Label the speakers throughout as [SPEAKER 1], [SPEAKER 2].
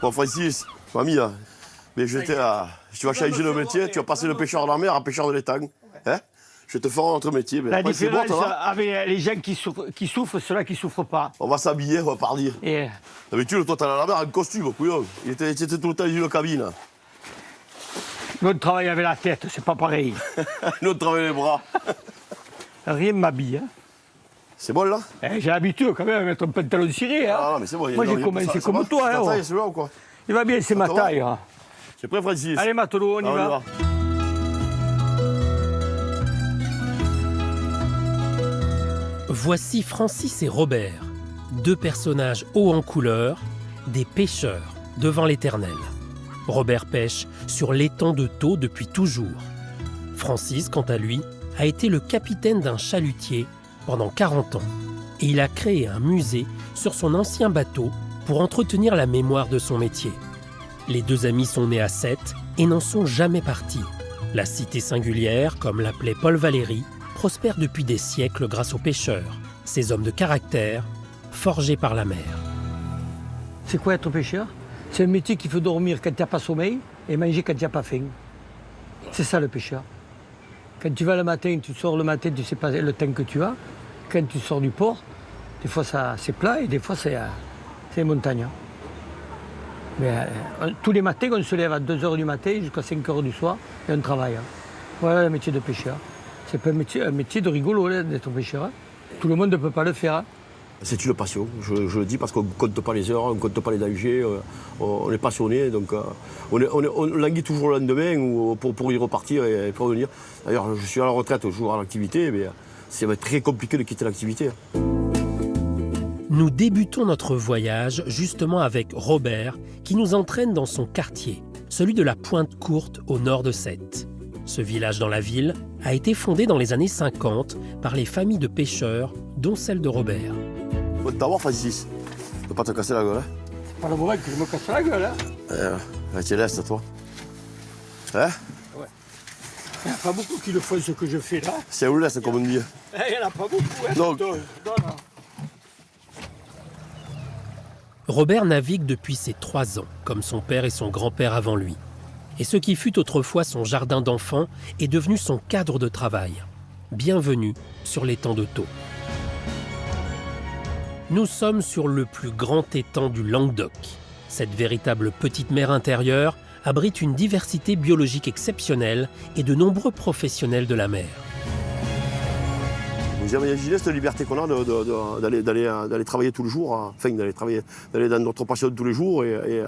[SPEAKER 1] Bon, Francis, mamie, hein, mais tu vas changer de métier, tu vas passer de pêcheur de la mer à pêcheur de l'étang. Hein? Je te ferai notre métier.
[SPEAKER 2] La différence avec les gens qui souffrent, ceux-là qui ne souffrent pas.
[SPEAKER 1] On va s'habiller, on va parler.
[SPEAKER 2] Et...
[SPEAKER 1] D'habitude, toi, t'es à la mer en costume, couillon. Il était tout le temps dans une cabine.
[SPEAKER 2] Nous, on travaille avec la tête, c'est pas pareil.
[SPEAKER 1] Nous, on travaille les bras.
[SPEAKER 2] Rien ne m'habille. Hein.
[SPEAKER 1] C'est bon, là?
[SPEAKER 2] J'ai l'habitude, quand même, à mettre un pantalon ciré. Hein.
[SPEAKER 1] Ah non, mais c'est bon.
[SPEAKER 2] Moi, j'ai commencé comme toi. Hein,
[SPEAKER 1] taille, celui-là, ou quoi?
[SPEAKER 2] Il va bien, c'est ma taille. Hein.
[SPEAKER 1] C'est prêt, Francis?
[SPEAKER 2] Allez, matelot, on y va.
[SPEAKER 3] Voici Francis et Robert, deux personnages hauts en couleur, des pêcheurs devant l'éternel. Robert pêche sur l'étang de Thau depuis toujours. Francis, quant à lui, a été le capitaine d'un chalutier pendant 40 ans. Et il a créé un musée sur son ancien bateau pour entretenir la mémoire de son métier. Les deux amis sont nés à Sète et n'en sont jamais partis. La cité singulière, comme l'appelait Paul Valéry, prospère depuis des siècles grâce aux pêcheurs, ces hommes de caractère, forgés par la mer.
[SPEAKER 2] C'est quoi être pêcheur? C'est un métier qui fait dormir quand il n'y a pas sommeil et manger quand il n'y a pas faim. C'est ça le pêcheur. Quand tu vas le matin, tu sors le matin, tu ne sais pas le temps que tu as. Quand tu sors du port, des fois c'est plat et des fois c'est montagne. Mais tous les matins, on se lève à 2 h du matin jusqu'à 5 h du soir et on travaille. Voilà le métier de pêcheur. C'est pas un métier de rigolo d'être pêcheur. Hein. Tout le monde ne peut pas le faire. Hein. C'est
[SPEAKER 1] une passion, je le dis parce qu'on ne compte pas les heures, on ne compte pas les dangers, on est passionné, donc on languit toujours le lendemain pour y repartir et pour revenir. D'ailleurs, je suis à la retraite, je joue à l'activité, mais c'est très compliqué de quitter l'activité.
[SPEAKER 3] Nous débutons notre voyage justement avec Robert, qui nous entraîne dans son quartier, celui de la Pointe-Courte au nord de Sète. Ce village dans la ville a été fondé dans les années 50 par les familles de pêcheurs, dont celle de Robert.
[SPEAKER 1] Faut t'avoir, Francis. Ne pas te casser la gueule. Hein.
[SPEAKER 2] C'est pas le moment que je me casse la gueule. Hein.
[SPEAKER 1] Tu laisses, toi. Hein?
[SPEAKER 2] Ouais. Il n'y en a pas beaucoup qui le font ce que je fais là.
[SPEAKER 1] C'est où laisse, comme on dit.
[SPEAKER 2] Il n'y en a pas beaucoup. Hein,
[SPEAKER 1] non.
[SPEAKER 3] Robert navigue depuis ses 3 ans, comme son père et son grand-père avant lui. Et ce qui fut autrefois son jardin d'enfants est devenu son cadre de travail. Bienvenue sur l'étang de Thau. Nous sommes sur le plus grand étang du Languedoc. Cette véritable petite mer intérieure abrite une diversité biologique exceptionnelle et de nombreux professionnels de la mer.
[SPEAKER 1] Vous imaginez cette liberté qu'on a d'aller travailler tous les jours, enfin d'aller dans notre passion de tous les jours et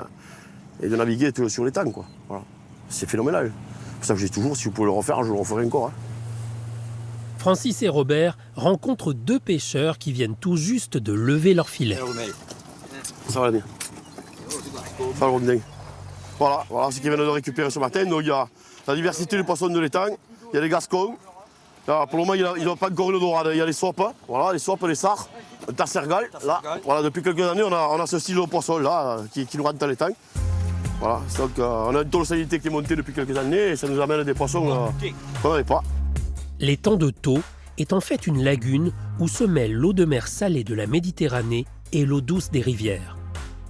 [SPEAKER 1] de naviguer sur l'étang, quoi. Voilà. C'est phénoménal. C'est pour ça que je dis toujours, si vous pouvez le refaire, je le referai encore. Hein.
[SPEAKER 3] Francis et Robert rencontrent deux pêcheurs qui viennent tout juste de lever leur filet.
[SPEAKER 1] Ça va bien. Ça va bien. Voilà ce qu'ils viennent de récupérer ce matin. Donc, il y a la diversité des poissons de l'étang, il y a les gascons. Là, pour le moment, il n'y a pas encore une dorade. Il y a les sopes, voilà, les sopes, les sars, un tassergal. Là, voilà, depuis quelques années, on a ce style de poisson là qui nous rentre dans l'étang. Voilà, donc on a une taux de salinité qui est montée depuis quelques années et ça nous amène des poissons qu'on n'avait pas.
[SPEAKER 3] L'étang de Thau est en fait une lagune où se mêlent l'eau de mer salée de la Méditerranée et l'eau douce des rivières.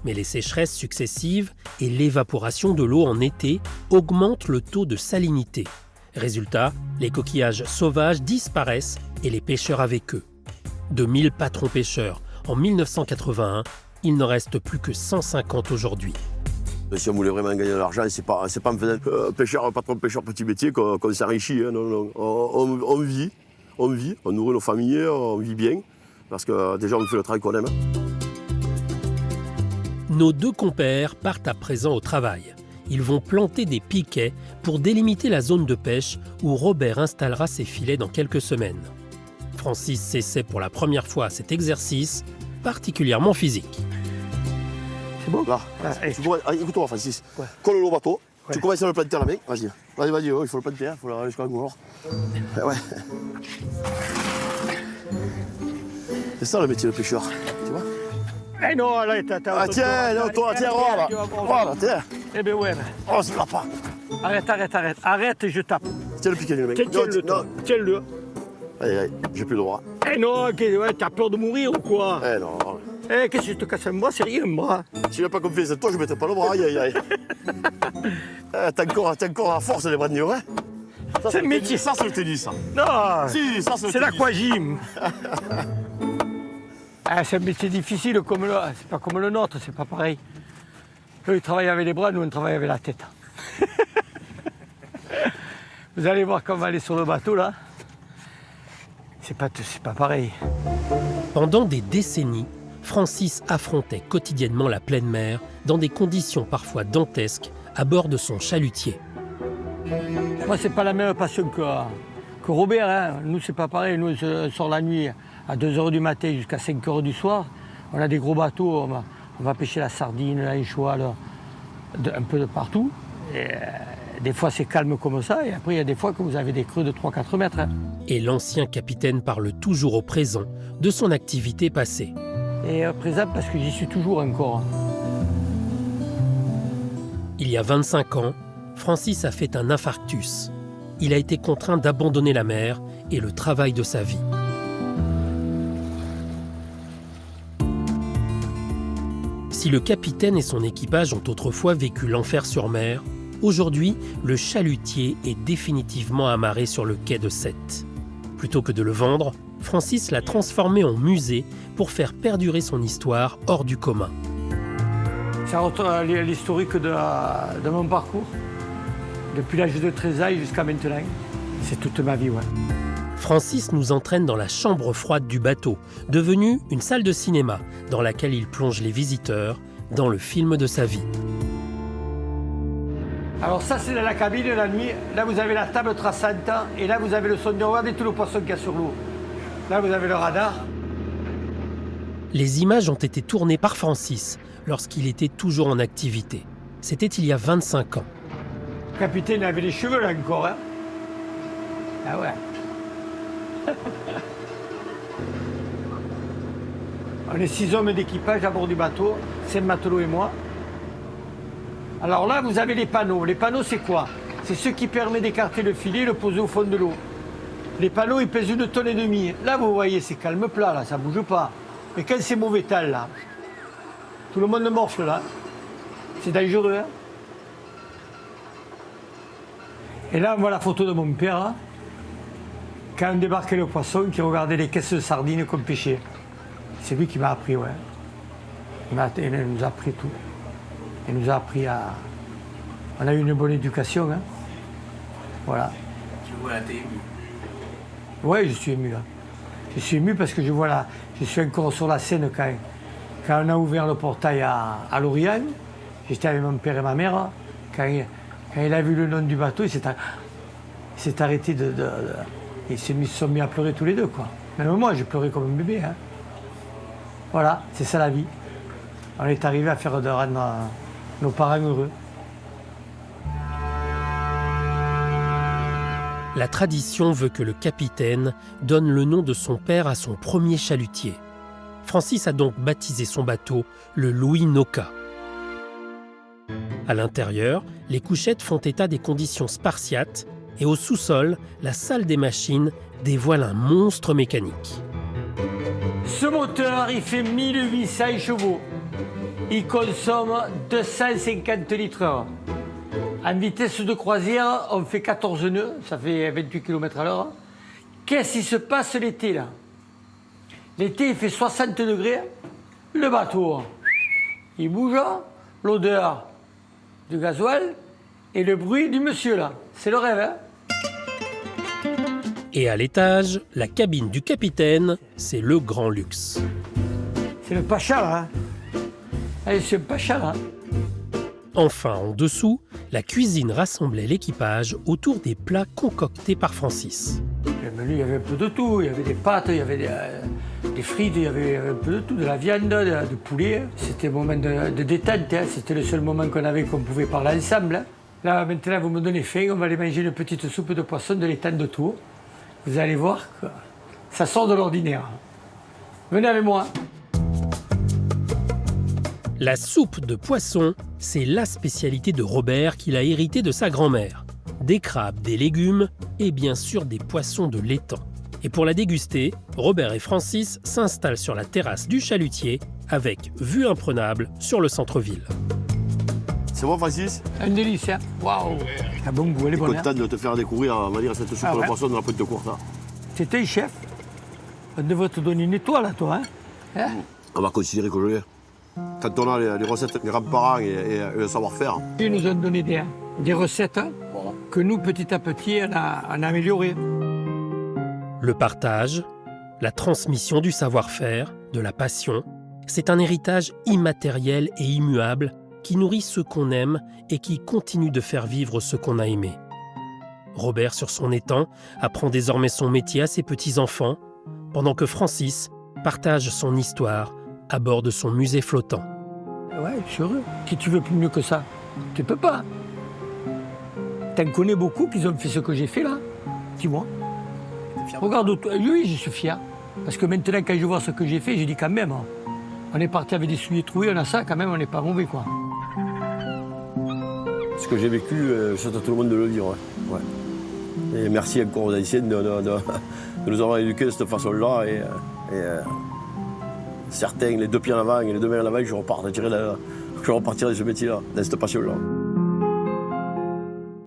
[SPEAKER 3] Mais les sécheresses successives et l'évaporation de l'eau en été augmentent le taux de salinité. Résultat, les coquillages sauvages disparaissent et les pêcheurs avec eux. De 1000 patrons pêcheurs en 1981, il n'en reste plus que 150 aujourd'hui.
[SPEAKER 1] Si on voulait vraiment gagner de l'argent, c'est pas en faisant pêcheur, patron pêcheur, petit métier qu'on s'enrichit. Hein, non. On vit, on nourrit nos familles, on vit bien, parce que déjà on fait le travail qu'on aime.
[SPEAKER 3] Nos deux compères partent à présent au travail. Ils vont planter des piquets pour délimiter la zone de pêche où Robert installera ses filets dans quelques semaines. Francis s'essaie pour la première fois à cet exercice particulièrement physique.
[SPEAKER 1] C'est bon là. Écoute-moi, Francis. Ouais. Colle le bateau, ouais. Tu commences à le planter à la main. Vas-y, il faut le planter, il faut aller jusqu'à la mort. Ouais. C'est ça le métier de pêcheur, tu vois.
[SPEAKER 2] Eh non, là, t'as...
[SPEAKER 1] Tiens, voilà, tiens.
[SPEAKER 2] Eh ben ouais.
[SPEAKER 1] Oh, ça ne va pas.
[SPEAKER 2] Arrête et je tape.
[SPEAKER 1] Tiens le piquet du mec.
[SPEAKER 2] Tiens-le.
[SPEAKER 1] Allez, j'ai plus le droit.
[SPEAKER 2] Eh non, t'as peur de mourir ou quoi?
[SPEAKER 1] Eh non.
[SPEAKER 2] Eh, qu'est-ce que je te casse un bras? C'est rien, un bras.
[SPEAKER 1] Si j'ai pas confiance en toi, je ne mettrai pas le bras. Aïe, aïe, aïe. T'as encore la force des bras de Néo, hein?
[SPEAKER 2] C'est le métier.
[SPEAKER 1] Ça, c'est le tennis, ça.
[SPEAKER 2] Non,
[SPEAKER 1] Si, ça, c'est le
[SPEAKER 2] c'est
[SPEAKER 1] tennis.
[SPEAKER 2] l'aquagym. Ah, c'est un métier difficile comme le... C'est pas comme le nôtre, c'est pas pareil. Eux, ils travaillent avec les bras, nous, on travaille avec la tête. Vous allez voir quand on va aller sur le bateau, là. C'est pas pareil.
[SPEAKER 3] Pendant des décennies, Francis affrontait quotidiennement la pleine mer dans des conditions parfois dantesques à bord de son chalutier.
[SPEAKER 2] Moi, c'est pas la même passion que Robert. Hein. Nous, c'est pas pareil. Nous, on sort la nuit à 2 h du matin jusqu'à 5 h du soir. On a des gros bateaux. On va pêcher la sardine, l'anchois, un peu de partout. Et, des fois, c'est calme comme ça. Et après, il y a des fois que vous avez des creux de 3-4 mètres. Hein.
[SPEAKER 3] Et l'ancien capitaine parle toujours au présent de son activité passée.
[SPEAKER 2] Et au présent, parce que j'y suis toujours encore.
[SPEAKER 3] Il y a 25 ans, Francis a fait un infarctus. Il a été contraint d'abandonner la mer et le travail de sa vie. Si le capitaine et son équipage ont autrefois vécu l'enfer sur mer, aujourd'hui, le chalutier est définitivement amarré sur le quai de Sète. Plutôt que de le vendre, Francis l'a transformé en musée pour faire perdurer son histoire hors du commun.
[SPEAKER 2] Ça retrouve l'historique de mon parcours, depuis l'âge de 13 ans jusqu'à maintenant. C'est toute ma vie, ouais.
[SPEAKER 3] Francis nous entraîne dans la chambre froide du bateau, devenue une salle de cinéma dans laquelle il plonge les visiteurs dans le film de sa vie.
[SPEAKER 2] Alors ça, c'est dans la cabine la nuit. Là, vous avez la table traçante et là, vous avez le sondeur. Regardez tous les poissons qu'il y a sur l'eau. Là, vous avez le radar.
[SPEAKER 3] Les images ont été tournées par Francis lorsqu'il était toujours en activité. C'était il y a 25 ans.
[SPEAKER 2] Le capitaine avait les cheveux là encore. Hein. Ah ouais. On est 6 hommes d'équipage à bord du bateau, 5 matelots et moi. Alors là, vous avez les panneaux. Les panneaux, c'est quoi? C'est ce qui permet d'écarter le filet et le poser au fond de l'eau. Les panneaux, ils pèsent 1,5 tonnes. Là, vous voyez, c'est calme plat, là, ça ne bouge pas. Mais quand c'est mauvais temps, là, tout le monde morfle, là. C'est dangereux, hein. Et là, on voit la photo de mon père, hein, quand on débarquait le poisson, qui regardait les caisses de sardines qu'on pêchait. C'est lui qui m'a appris, ouais. Il nous a appris tout. Il nous a appris à... On a eu une bonne éducation, hein. Voilà.
[SPEAKER 4] Tu vois, là, t'es ému.
[SPEAKER 2] Oui, je suis ému, là. Je suis ému parce que je vois là, je suis encore sur la scène quand on a ouvert le portail à Lorient. J'étais avec mon père et ma mère. Quand il a vu le nom du bateau, il s'est arrêté ils se sont mis à pleurer tous les deux, quoi. Même moi, j'ai pleuré comme un bébé, hein. Voilà, c'est ça la vie. On est arrivé à faire de rendre nos parents heureux.
[SPEAKER 3] La tradition veut que le capitaine donne le nom de son père à son premier chalutier. Francis a donc baptisé son bateau le Louis Noka. À l'intérieur, les couchettes font état des conditions spartiates et au sous-sol, la salle des machines dévoile un monstre mécanique.
[SPEAKER 2] Ce moteur, il fait 1800 chevaux. Il consomme 250 litres heure. En vitesse de croisière, on fait 14 nœuds, ça fait 28 km/h. Qu'est-ce qui se passe l'été, là? L'été, il fait 60 degrés. Le bateau, il bouge. L'odeur du gasoil et le bruit du monsieur, là. C'est le rêve, hein?
[SPEAKER 3] Et à l'étage, la cabine du capitaine, c'est le grand luxe.
[SPEAKER 2] C'est le pacha, là. Hein? Allez, c'est le pacha, là.
[SPEAKER 3] Enfin, en dessous, la cuisine rassemblait l'équipage autour des plats concoctés par Francis.
[SPEAKER 2] Le menu, il y avait un peu de tout. Il y avait des pâtes, il y avait des frites, il y avait un peu de tout, de la viande, du poulet. C'était un moment de détente, hein. C'était le seul moment qu'on pouvait parler ensemble. Hein. Là, maintenant, vous me donnez faim, on va aller manger une petite soupe de poisson de l'étang de Tours. Vous allez voir que ça sort de l'ordinaire. Venez avec moi.
[SPEAKER 3] La soupe de poisson, c'est la spécialité de Robert qu'il a hérité de sa grand-mère. Des crabes, des légumes et bien sûr des poissons de l'étang. Et pour la déguster, Robert et Francis s'installent sur la terrasse du chalutier avec vue imprenable sur le centre-ville.
[SPEAKER 1] C'est bon, Francis?
[SPEAKER 2] Un délice, hein. Waouh. T'as bon goût, elle est
[SPEAKER 1] Je suis
[SPEAKER 2] bonne.
[SPEAKER 1] content de te faire découvrir, on va dire, cette soupe
[SPEAKER 2] Ah
[SPEAKER 1] à la
[SPEAKER 2] ouais.
[SPEAKER 1] poisson de la Pointe Courte.
[SPEAKER 2] T'étais chef. On devrait te donner une étoile à toi, hein.
[SPEAKER 1] On va considérer que je l'ai. Quand on a les recettes des grands-parents et le savoir-faire.
[SPEAKER 2] Ils nous ont donné des recettes hein, que nous, petit à petit, on a améliorées.
[SPEAKER 3] Le partage, la transmission du savoir-faire, de la passion, c'est un héritage immatériel et immuable qui nourrit ceux qu'on aime et qui continue de faire vivre ceux qu'on a aimés. Robert, sur son étang, apprend désormais son métier à ses petits-enfants, pendant que Francis partage son histoire à bord de son musée flottant.
[SPEAKER 2] Ouais, je suis heureux. Si tu veux plus mieux que ça, tu peux pas. T'en connais beaucoup qui ont fait ce que j'ai fait là. Dis-moi. Regarde autour. Oui, je suis fier. Parce que maintenant, quand je vois ce que j'ai fait, je dis quand même, on est parti avec des souliers troués, on a ça, quand même, on n'est pas mauvais, quoi.
[SPEAKER 1] Ce que j'ai vécu, je souhaite à tout le monde de le vivre. Ouais. Et merci encore aux Haïtiens de nous avoir éduqués de cette façon-là. Et certains, les deux pieds en avant et les deux mains en avant, je repartirai de ce métier-là, de cette passion-là.